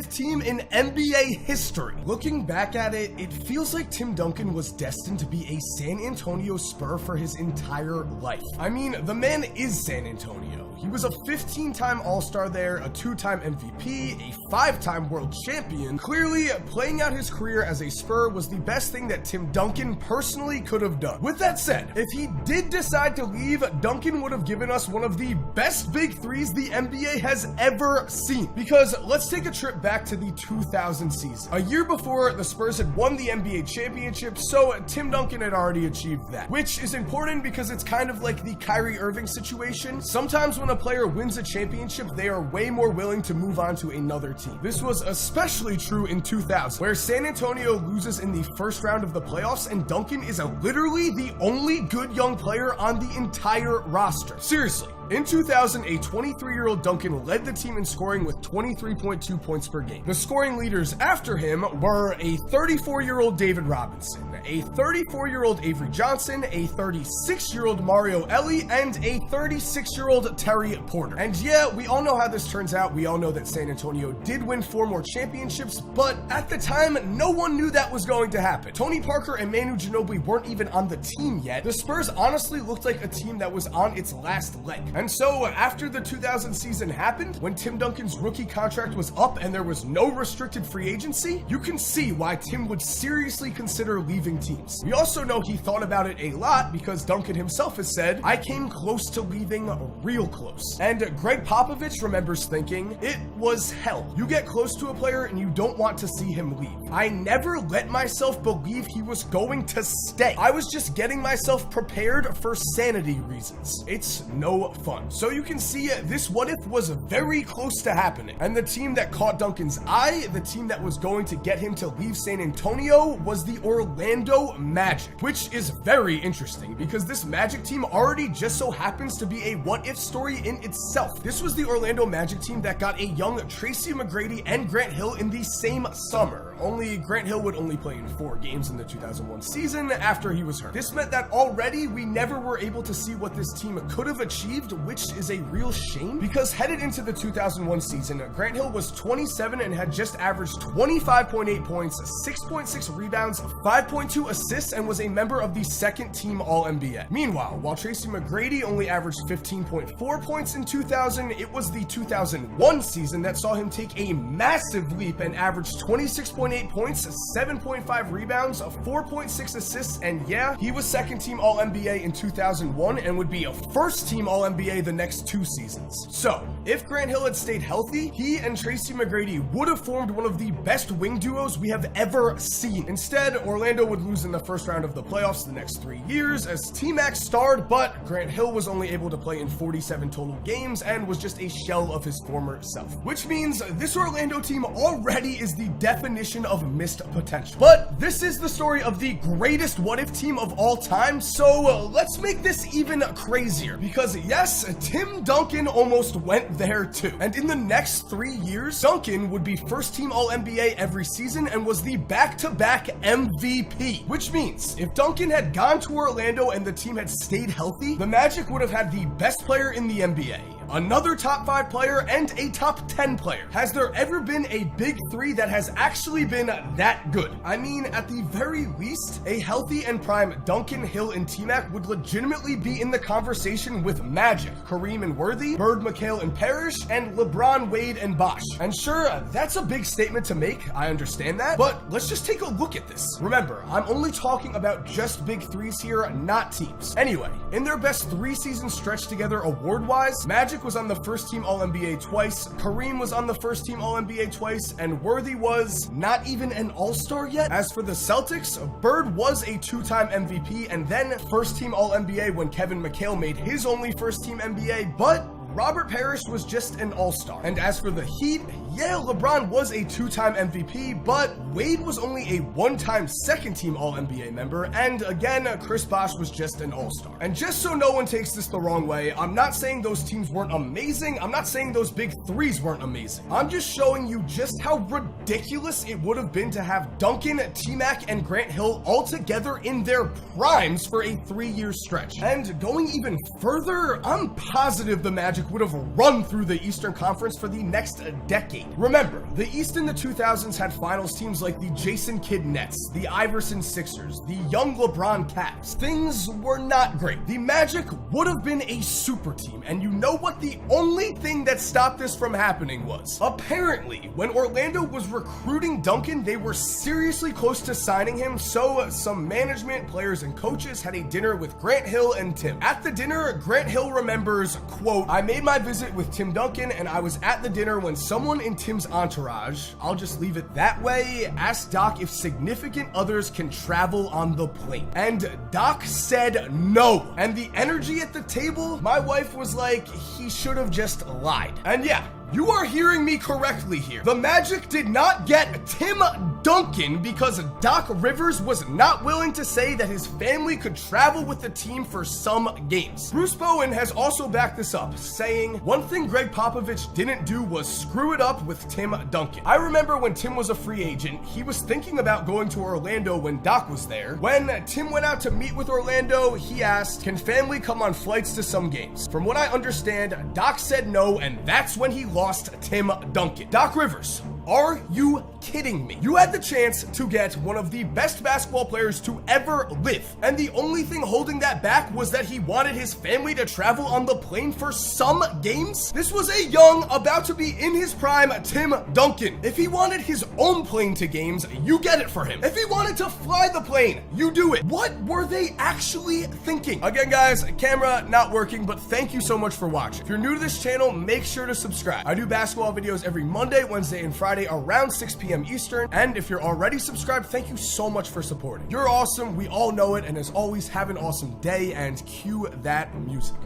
what-if team in NBA history. Looking back at it, it feels like Tim Duncan was destined to be a San Antonio Spur for his entire life. I mean, the man is San Antonio. He was a 15-time All-Star there, a 2-time MVP, a 5-time world champion. Clearly, playing out his career as a Spur was the best thing that Tim Duncan personally could have done. With that said, if he did decide to leave, Duncan would have given us one of the best big threes the NBA has ever seen. Because let's take a trip back to the 2000 season. A year before, the Spurs had won the NBA championship, so Tim Duncan had already achieved that. Which is important because it's kind of like the Kyrie Irving situation. Sometimes when a player wins a championship, they are way more willing to move on to another team. This was especially true in 2000, where San Antonio loses in the first round of the playoffs, and Duncan is literally the only good young player on the entire roster. Seriously. In 2000, a 23-year-old Duncan led the team in scoring with 23.2 points per game. The scoring leaders after him were a 34-year-old David Robinson, a 34-year-old Avery Johnson, a 36-year-old Mario Elie, and a 36-year-old Terry Porter. And yeah, we all know how this turns out. We all know that San Antonio did win 4 more championships, but at the time, no one knew that was going to happen. Tony Parker and Manu Ginobili weren't even on the team yet. The Spurs honestly looked like a team that was on its last leg. And so, after the 2000 season happened, when Tim Duncan's rookie contract was up and there was no restricted free agency, you can see why Tim would seriously consider leaving teams. We also know he thought about it a lot because Duncan himself has said, "I came close to leaving, real close." And Greg Popovich remembers thinking, "It was hell. You get close to a player and you don't want to see him leave. I never let myself believe he was going to stay. I was just getting myself prepared for sanity reasons." It's no fun. So you can see this what if was very close to happening. And the team that caught Duncan's eye, the team that was going to get him to leave San Antonio, was the Orlando Magic, which is very interesting because this Magic team already just so happens to be a what if story in itself. This was the Orlando Magic team that got a young Tracy McGrady and Grant Hill in the same summer. Only Grant Hill would only play in 4 games in the 2001 season after he was hurt. This meant that already we never were able to see what this team could have achieved, which is a real shame because headed into the 2001 season, Grant Hill was 27 and had just averaged 25.8 points, 6.6 rebounds, 5.2 assists, and was a member of the second team All-NBA. Meanwhile, while Tracy McGrady only averaged 15.4 points in 2000, it was the 2001 season that saw him take a massive leap and average 26.8 points, 7.5 rebounds, 4.6 assists, and yeah, he was second team All-NBA in 2001 and would be a first team All-NBA the next 2 seasons. So, if Grant Hill had stayed healthy, he and Tracy McGrady would have formed one of the best wing duos we have ever seen. Instead, Orlando would lose in the first round of the playoffs the next 3 years as T-Mac starred, but Grant Hill was only able to play in 47 total games and was just a shell of his former self. Which means this Orlando team already is the definition of missed potential. But this is the story of the greatest what-if team of all time, so let's make this even crazier. Because yes, Tim Duncan almost went there too. And in the next 3 years, Duncan would be first team All-NBA every season and was the back-to-back MVP. Which means, if Duncan had gone to Orlando and the team had stayed healthy, the Magic would have had the best player in the NBA, another top 5 player, and a top 10 player. Has there ever been a big 3 that has actually been that good? I mean, at the very least, a healthy and prime Duncan, Hill, and T-Mac would legitimately be in the conversation with Magic, Kareem and Worthy, Bird, McHale, and Parrish, and LeBron, Wade, and Bosh. And sure, that's a big statement to make, I understand that, but let's just take a look at this. Remember, I'm only talking about just big 3s here, not teams. Anyway, in their best 3-season stretch together award-wise, Magic was on the first team All-NBA twice, Kareem was on the first team All-NBA twice, and Worthy was not even an All-Star yet. As for the Celtics, Bird was a 2-time MVP and then first team All-NBA when Kevin McHale made his only first team NBA, but Robert Parrish was just an all-star. And as for the Heat, yeah, LeBron was a 2-time MVP, but Wade was only a 1-time second-team All-NBA member, and again, Chris Bosh was just an all-star. And just so no one takes this the wrong way, I'm not saying those teams weren't amazing, I'm not saying those big 3s weren't amazing. I'm just showing you just how ridiculous it would have been to have Duncan, T-Mac, and Grant Hill all together in their primes for a 3-year stretch. And going even further, I'm positive the Magic Magic would have run through the Eastern Conference for the next decade. Remember, the East in the 2000s had finals teams like the Jason Kidd Nets, the Iverson Sixers, the young LeBron Cavs. Things were not great. The Magic would have been a super team, and you know what the only thing that stopped this from happening was? Apparently, when Orlando was recruiting Duncan, they were seriously close to signing him, so some management, players, and coaches had a dinner with Grant Hill and Tim. At the dinner, Grant Hill remembers, quote, "I made my visit with Tim Duncan, and I was at the dinner when someone in Tim's entourage, I'll just leave it that way, asked Doc if significant others can travel on the plane. And Doc said no. And the energy at the table, my wife was like, he should have just lied." And yeah, you are hearing me correctly here. The Magic did not get Tim Duncan because Doc Rivers was not willing to say that his family could travel with the team for some games. Bruce Bowen has also backed this up, saying, "One thing Greg Popovich didn't do was screw it up with Tim Duncan. I remember when Tim was a free agent, he was thinking about going to Orlando when Doc was there. When Tim went out to meet with Orlando, he asked, can family come on flights to some games? From what I understand, Doc said no, and that's when he lost Tim Duncan." Doc Rivers, are you kidding me? You had the chance to get one of the best basketball players to ever live, and the only thing holding that back was that he wanted his family to travel on the plane for some games? This was a young, about to be in his prime Tim Duncan. If he wanted his own plane to games, you get it for him. If he wanted to fly the plane, you do it. What were they actually thinking? Again, guys, camera not working, but thank you so much for watching. If you're new to this channel, make sure to subscribe. I do basketball videos every Monday, Wednesday, and Friday around 6 p.m. Eastern, and if you're already subscribed, thank you so much for supporting. You're awesome, we all know it, and as always, have an awesome day, and cue that music.